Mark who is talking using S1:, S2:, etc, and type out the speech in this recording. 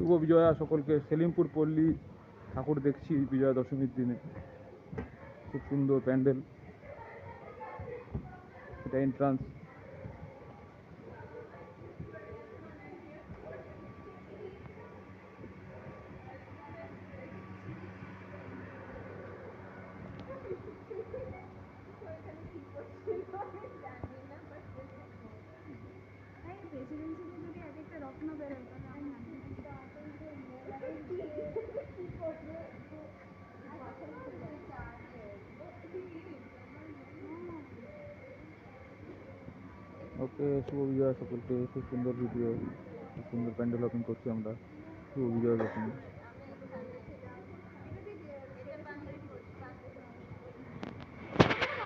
S1: শুভ বিজয়া সকলকে। সেলিমপুর পল্লী ঠাকুর দেখছি বিজয়া দশমীর দিনে, খুব সুন্দর প্যান্ডেল। এটা এন্ট্রান্স। ওকে, শুভ বিজয়া সকলকে। খুব সুন্দর ভিডিও, খুব সুন্দর প্যান্ডেল ওপেন করছি আমরা। শুভ বিজয়া দশমী।